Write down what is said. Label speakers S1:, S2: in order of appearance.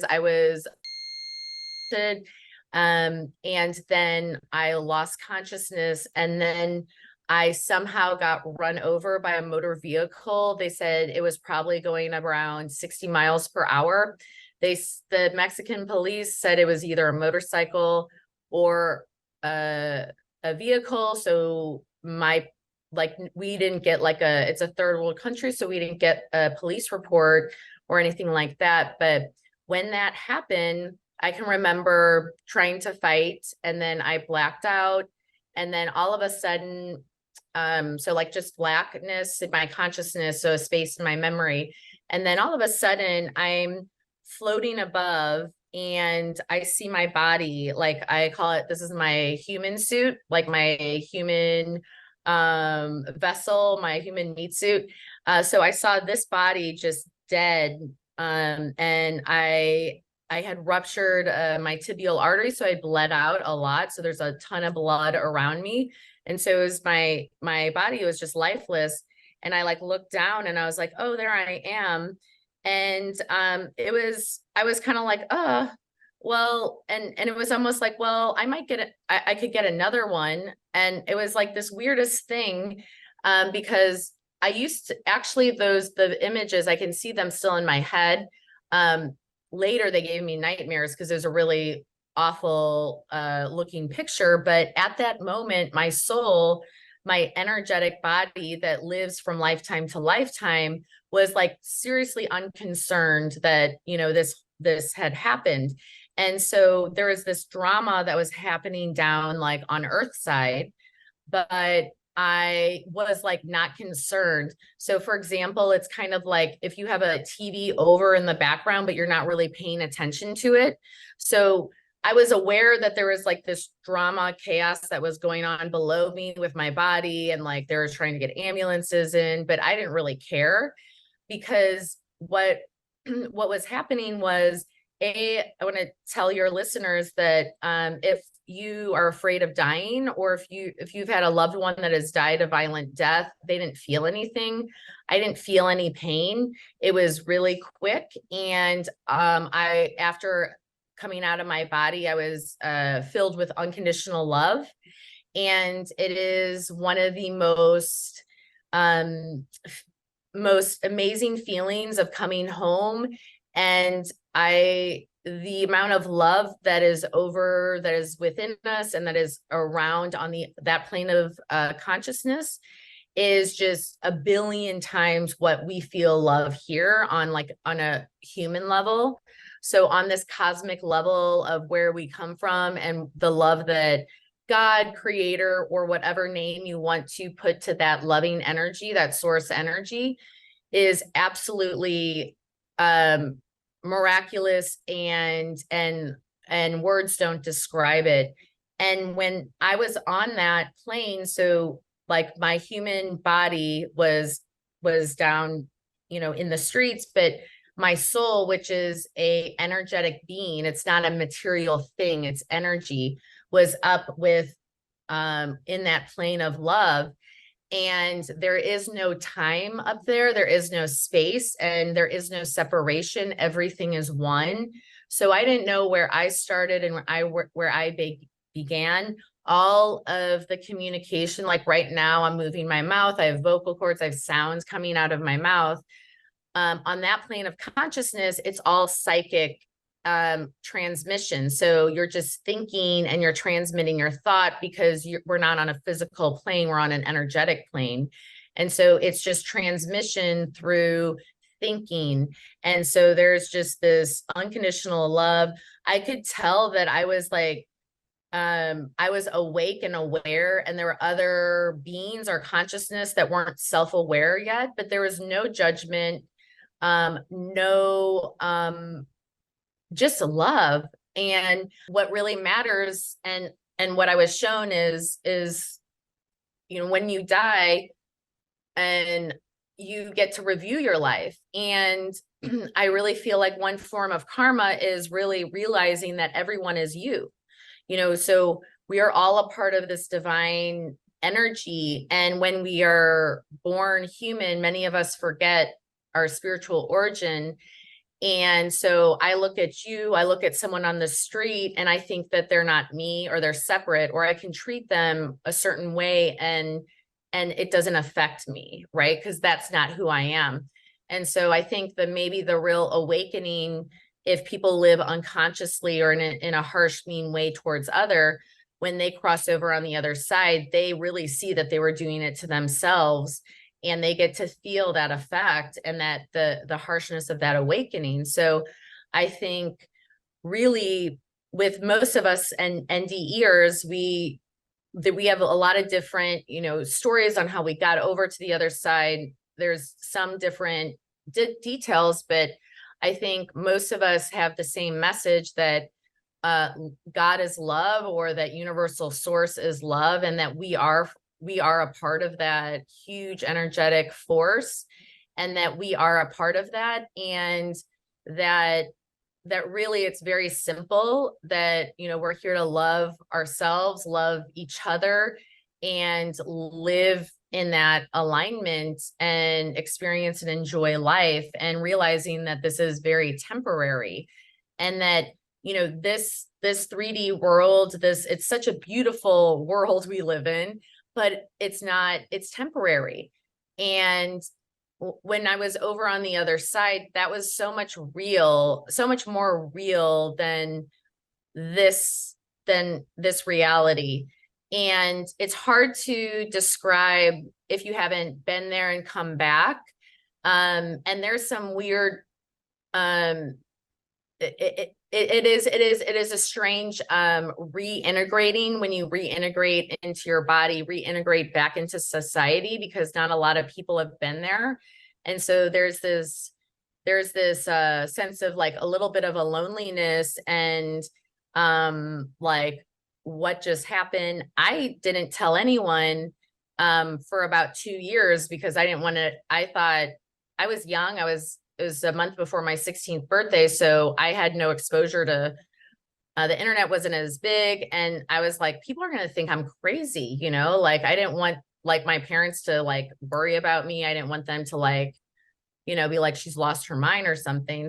S1: I was and then I lost consciousness, and then I somehow got run over by a motor vehicle. They said it was probably going around 60 miles per hour. The Mexican police said it was either a motorcycle or a vehicle. So we didn't get it's a third world country, so we didn't get a police report or anything like that. But when that happened, I can remember trying to fight, and then I blacked out. And then all of a sudden, so like just blackness in my consciousness, so a space in my memory. And then all of a sudden I'm floating above, and I see my body, like I call it, this is my human suit, like my human vessel, my human meat suit. So I saw this body just dead. And I had ruptured my tibial artery, so I bled out a lot. So there's a ton of blood around me. And so it was my body was just lifeless. And I looked down, and I was like, oh, there I am. And I was kind of like, well, and it was almost like, well, I might get it. I could get another one. And it was like this weirdest thing, because I used to actually, the images, I can see them still in my head. Later, they gave me nightmares because there's a really awful looking picture. But at that moment, my soul, my energetic body that lives from lifetime to lifetime, was seriously unconcerned that, this had happened. And so there was this drama that was happening down on Earth side, but I was not concerned. So for example, it's kind of like if you have a TV over in the background, but you're not really paying attention to it. So I was aware that there was this drama, chaos that was going on below me with my body, and they were trying to get ambulances in, but I didn't really care, because what was happening was, I want to tell your listeners that if you are afraid of dying, or if you've had a loved one that has died a violent death, they didn't feel anything. I didn't feel any pain. It was really quick. And after coming out of my body, I was filled with unconditional love. And it is one of the most amazing feelings of coming home. And the amount of love that is within us, and that is around on that plane of consciousness, is just a billion times what we feel love here on a human level. So on this cosmic level of where we come from, and the love that God, creator, or whatever name you want to put to that loving energy, that source energy, is absolutely miraculous, and words don't describe it. And when I was on that plane, so my human body was down, in the streets, but my soul, which is a energetic being, it's not a material thing, it's energy, was up with in that plane of love. And there is no time up there. There is no space, and there is no separation. Everything is one. So I didn't know where I started and where I began. All of the communication, right now, I'm moving my mouth. I have vocal cords. I have sounds coming out of my mouth. On that plane of consciousness, it's all psychic transmission. So you're just thinking and you're transmitting your thought, because we're not on a physical plane, we're on an energetic plane. And so it's just transmission through thinking. And so there's just this unconditional love. I could tell that I was I was awake and aware, and there were other beings or consciousness that weren't self-aware yet, but there was no judgment, just love. And what really matters, and what I was shown is when you die and you get to review your life. And I really feel like one form of karma is really realizing that everyone is you, so we are all a part of this divine energy. And when we are born human, many of us forget our spiritual origin. And so I look at you, I look at someone on the street, and I think that they're not me, or they're separate, or I can treat them a certain way and it doesn't affect me, right? Because that's not who I am. And so I think that maybe the real awakening, if people live unconsciously or in a harsh, mean way towards other, when they cross over on the other side, they really see that they were doing it to themselves, and they get to feel that effect and that the harshness of that awakening. So I think really with most of us and NDEers, we have a lot of different, stories on how we got over to the other side. There's some different details, but I think most of us have the same message that God is love, or that universal source is love, and that we are a part of that huge energetic force, and that we are a part of that, and that really it's very simple, that we're here to love ourselves, love each other, and live in that alignment and experience and enjoy life, and realizing that this is very temporary, and that this 3D world, it's such a beautiful world we live in, but it's temporary. And when I was over on the other side, that was so much more real than this reality. And it's hard to describe if you haven't been there and come back. And there's some weird, it is a strange reintegrating, when you reintegrate into your body, reintegrate back into society, because not a lot of people have been there. And so there's this sense of like a little bit of a loneliness, and like, what just happened? I didn't tell anyone for about 2 years, because I didn't want to. I thought, I was young. It was a month before my 16th birthday. So I had no exposure to, the internet wasn't as big. And I was like, people are going to think I'm crazy, like I didn't want like my parents to like worry about me. I didn't want them to like, be like, she's lost her mind or something.